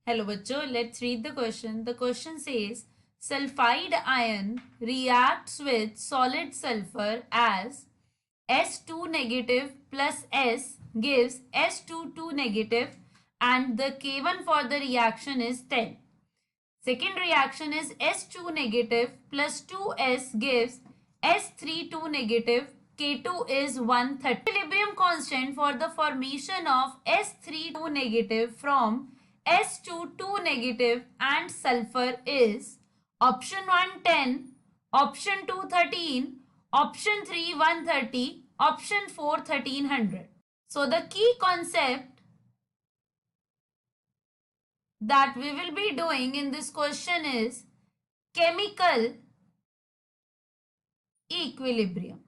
Hello bachcho, let's read the question. The question says sulfide ion reacts with solid sulfur as S2 negative plus S gives S22 negative and the K1 for the reaction is 10. Second reaction is S2 negative plus 2S gives S32 negative. K2 is 130. Equilibrium constant for the formation of S32 negative from S22 negative and sulfur is option 1 10, option 2 13, option 3 130, option 4 1300. So the key concept that we will be doing in this question is chemical equilibrium.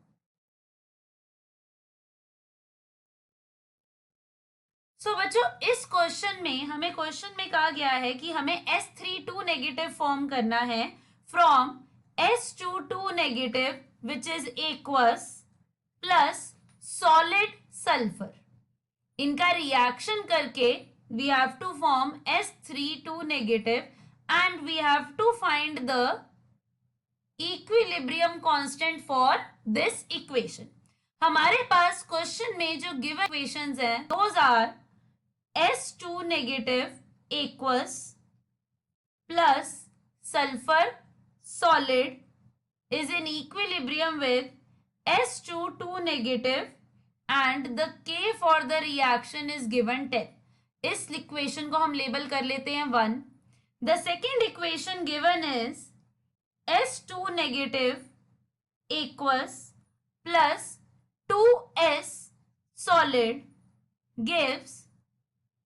सो बच्चों इस question में हमें question में कहा गया है कि हमें S32 नेगेटिव फॉर्म करना है from S22 negative which is aqueous plus solid sulphur. इनका रिएक्शन करके we have to form S32 negative and we have to find the equilibrium constant for this equation. हमारे पास क्वेश्चन में जो given equations हैं those are S2 negative aqueous plus sulfur solid is in equilibrium with S22 negative and the K for the reaction is given 10. इस equation को हम label कर लेते हैं 1. The second equation given is S2 negative aqueous plus 2S solid gives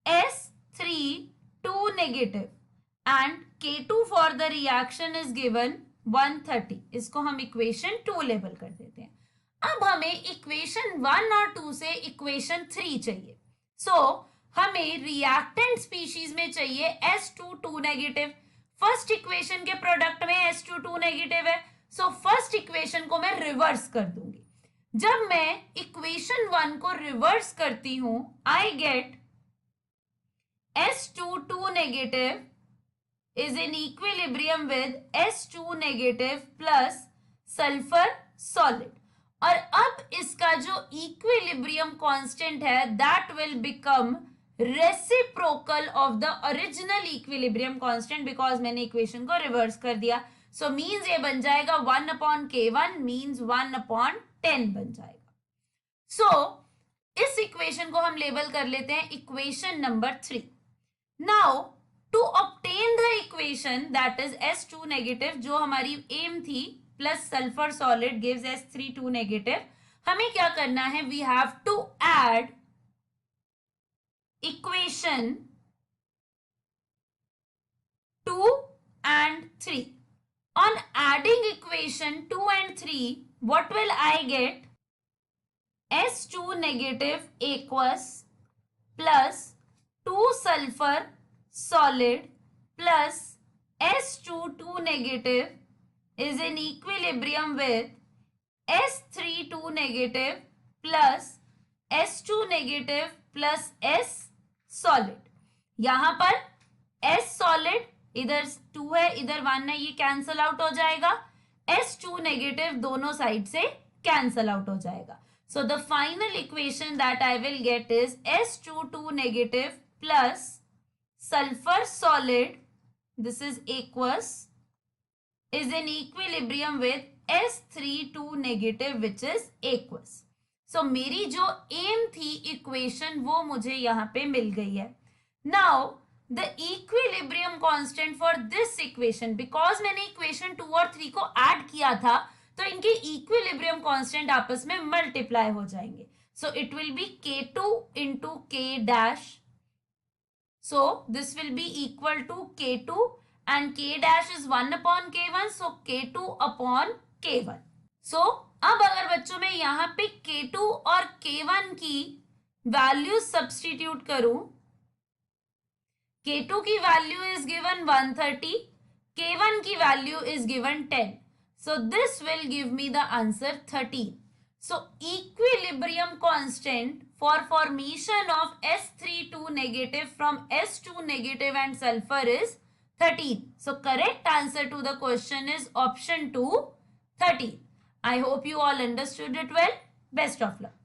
S32 negative and K2 for the reaction is given 130. इसको हम equation 2 label कर देते हैं. अब हमें इक्वेशन 1 और 2 से इक्वेशन 3 चाहिए. सो हमें रिएक्टेंट स्पीशीज में चाहिए S22 नेगेटिव. फर्स्ट इक्वेशन के प्रोडक्ट में S22 नेगेटिव है, सो फर्स्ट इक्वेशन को मैं रिवर्स कर दूंगी. जब मैं इक्वेशन 1 को रिवर्स करती हूं I get S22 negative is in equilibrium with S2 negative plus sulphur solid. और अब इसका जो इक्विलिब्रियम कांस्टेंट है that will become reciprocal of the original equilibrium constant because मैंने इक्वेशन को रिवर्स कर दिया. सो मींस ये बन जाएगा 1/K1 मींस 1/10 बन जाएगा. सो इस इक्वेशन को हम लेबल कर लेते हैं equation number 3. Now to obtain the equation that is S2 negative जो हमारी एम थी plus sulphur solid gives S32 negative, हमें क्या करना है we have to add equation 2 and 3. On adding equation 2 and 3, what will I get? S2 negative aqueous plus 2 sulfur solid plus S22 negative is in equilibrium with S32 negative plus S2 negative plus S solid. यहां पर S solid इधर 2 है इधर 1 है, ये cancel out हो जाएगा. S2 negative दोनों साइड से कैंसल आउट हो जाएगा. So the final equation that I will get is S22 negative plus sulphur solid this is aqueous is in equilibrium with S32 negative which is aqueous. So मेरी जो M थी equation वो मुझे यहां पे मिल गई है. Now the equilibrium constant for this equation because मैंने इक्वेशन 2 और 3 को ऐड किया था तो इनके इक्विलिब्रियम कांस्टेंट आपस में मल्टीप्लाई हो जाएंगे. So it will be K2 into K dash. So this will be equal to K2 and K dash is 1/K1 so K2/K1. So अब अगर बच्चों में यहां पे K2 और K1 की वैल्यू सब्स्टिट्यूट करूं, K2 की वैल्यू इज गिवन 130, K1 की value is given 10. So this will give me the answer 13. So equilibrium constant for formation of S32 negative from S2 negative and sulfur is 13. So correct answer to the question is option 2, 13. I hope you all understood it well. Best of luck.